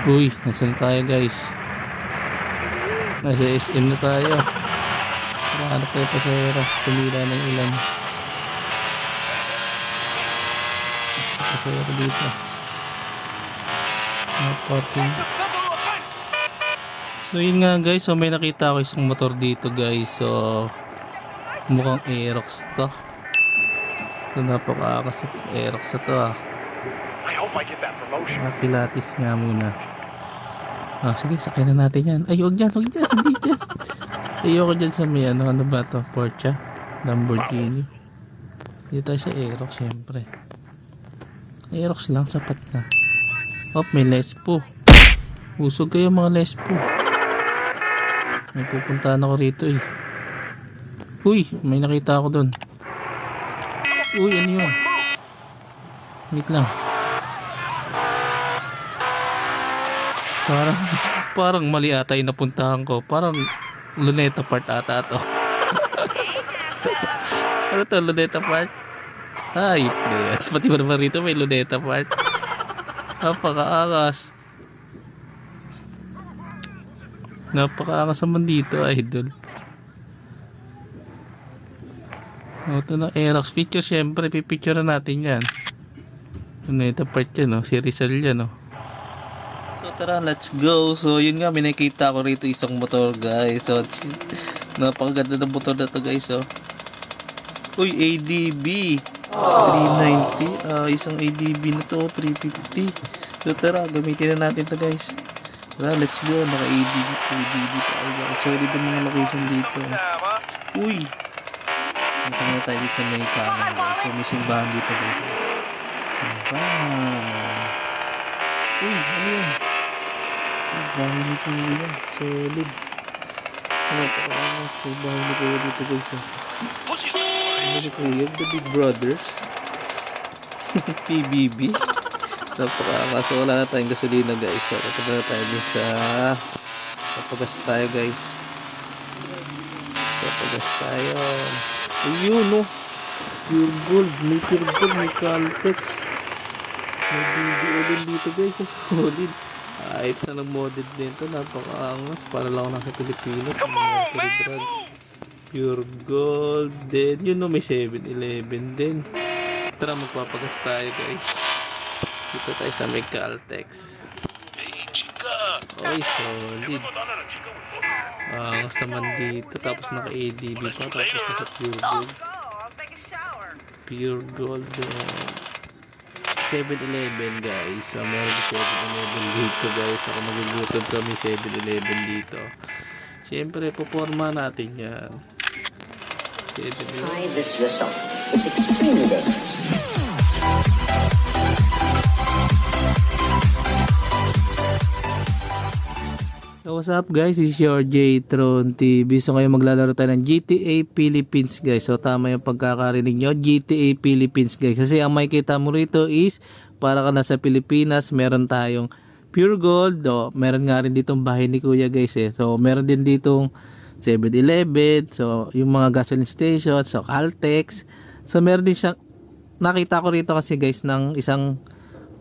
Uy, nasan tayo guys? Nasa SM na tayo. Hanap tayo pasahero. Tumila ng ilan. Pasahero dito. Parking. So yun nga guys. So may nakita ako isang motor dito guys. So mukhang Aerox to. So napakaakas at Aerox na to ah. Pilates nga muna. Sige, sakyan na natin yan. Ay, huwag dyan, hindi dyan. Ayoko dyan sa may ano ba to? Porsche, Lamborghini. Dito tayo sa Aerox, syempre. Aerox lang, sapat na. May Lespo. Usog kayo mga Lespo. May pupuntahan ako rito eh. Uy, may nakita ako dun. Uy, ano yun? Wait lang. Parang mali ata yung napuntahan ko. Parang Luneta Park ata to. Ano to, Luneta Park? Ay, pati ba naman rito may Luneta Park? Napakaangas. Napakaangas naman dito, idol. Ito na Aerox picture, syempre pipicture natin yan. Luneta Park yan, si Rizal yan. So tara, let's go. So yun nga, may nakita ko rito isang motor guys. So napakaganda ng motor na to guys. Uy, ADB 390. Isang ADB na to, 350. So tara, gamitin na natin to guys. Tara, let's go. Naka ADB tayo guys. So dito mga location dito. Uy, punta na tayo dito sa may kanan guys. So may simbahan dito guys. Simbahan. Uy, ano yan? Bahay ni Kuya, solid. So bahay ni Kuya dito guys. Bahay ni Kuya, the Big Brothers. PBB. Napakakas. So wala na tayong gasolina guys. So kataba na tayo din sa papagas tayo guys. Papagas tayo. Ayun no. Pure gold. May pure gold. May Caltex. May BBO din dito guys. Solid. Kahit sa nag-modded din ito, napakaangas. Para lang ako nasa Pilipinas. Pure gold din. Yun no, may 7-Eleven din. Tara, magpapagas tayo guys. Dito tayo sa may Caltex. Oy, solid. Angas naman dito. Tapos naka-ADB pa. Tapos nasa pure gold. Pure gold. 7-Eleven guys. Meron 7-Eleven dito guys. Ako magugutom kami 7-Eleven dito. Siyempre, puporma natin yan. 7-Eleven. Try this yourself. It's extremely dangerous. So what's up guys, this is your J-Tron TV. So ngayon maglalaro tayo ng GTA Philippines guys. So tama yung pagkakarinig nyo, GTA Philippines guys. Kasi ang makikita mo rito is para ka nasa Pilipinas. Meron tayong pure gold. Meron nga rin ditong bahay ni Kuya guys So meron din ditong 7-Eleven. So yung mga gasoline station. So Caltex. So meron din siyang, nakita ko rito kasi guys ng isang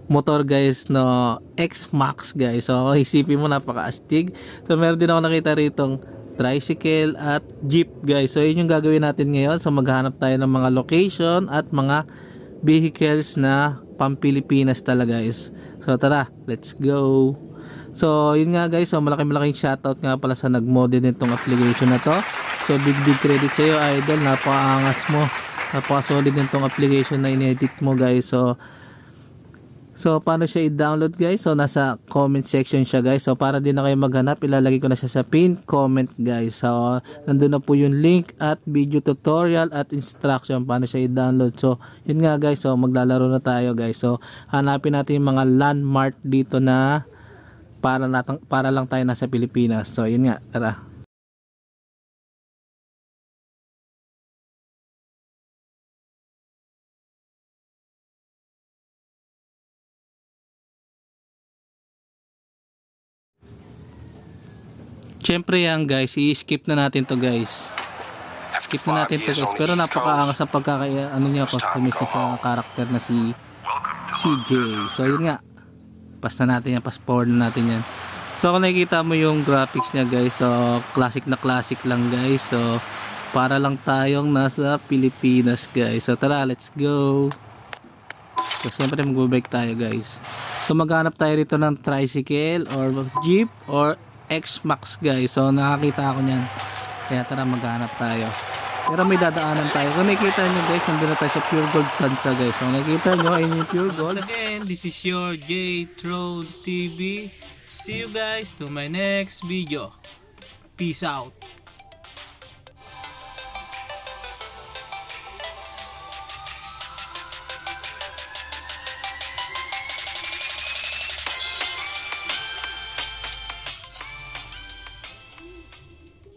motor guys no X-Max guys. So isipin mo napaka-astig. So meron din ako nakita ritong tricycle at jeep guys. So yun yung gagawin natin ngayon. So maghanap tayo ng mga location at mga vehicles na pang-Pilipinas talaga guys. So tara, let's go. So yun nga guys. So malaking shoutout nga pala sa nag-model nitong application na to. So big credit sa iyo idol. Napakaangas mo. Napaka-solid nitong application na in-edit mo guys. So paano siya i-download guys? So nasa comment section siya guys. So para din na kayo maghanap, ilalagay ko na siya sa pin comment guys. So nandun na po yung link at video tutorial at instruction paano siya i-download. So yun nga guys. So maglalaro na tayo guys. So hanapin natin yung mga landmark dito na para lang tayo nasa Pilipinas. So yun nga, tara. Siyempre yan guys, i-skip na natin to guys. Skip na natin to guys. Pero napakaangas ang customize niya sa karakter na si CJ. So yun nga. Pass na natin yan, pass forward na natin yan. So kung nakikita mo yung graphics niya guys, so classic na classic lang guys. So para lang tayong nasa Pilipinas guys. So tara, let's go. So syempre mag-bike tayo guys. So maghanap tayo rito ng tricycle or jeep or X-Max guys. So nakakita ako niyan. Kaya tara maghanap tayo. Pero may dadaanan tayo. Kung nakikita nyo guys, nandun na tayo sa Pure Gold Tansa guys. So nakikita nyo, ayun yung Pure Gold. Once again, this is your J-Tron TV. See you guys to my next video. Peace out.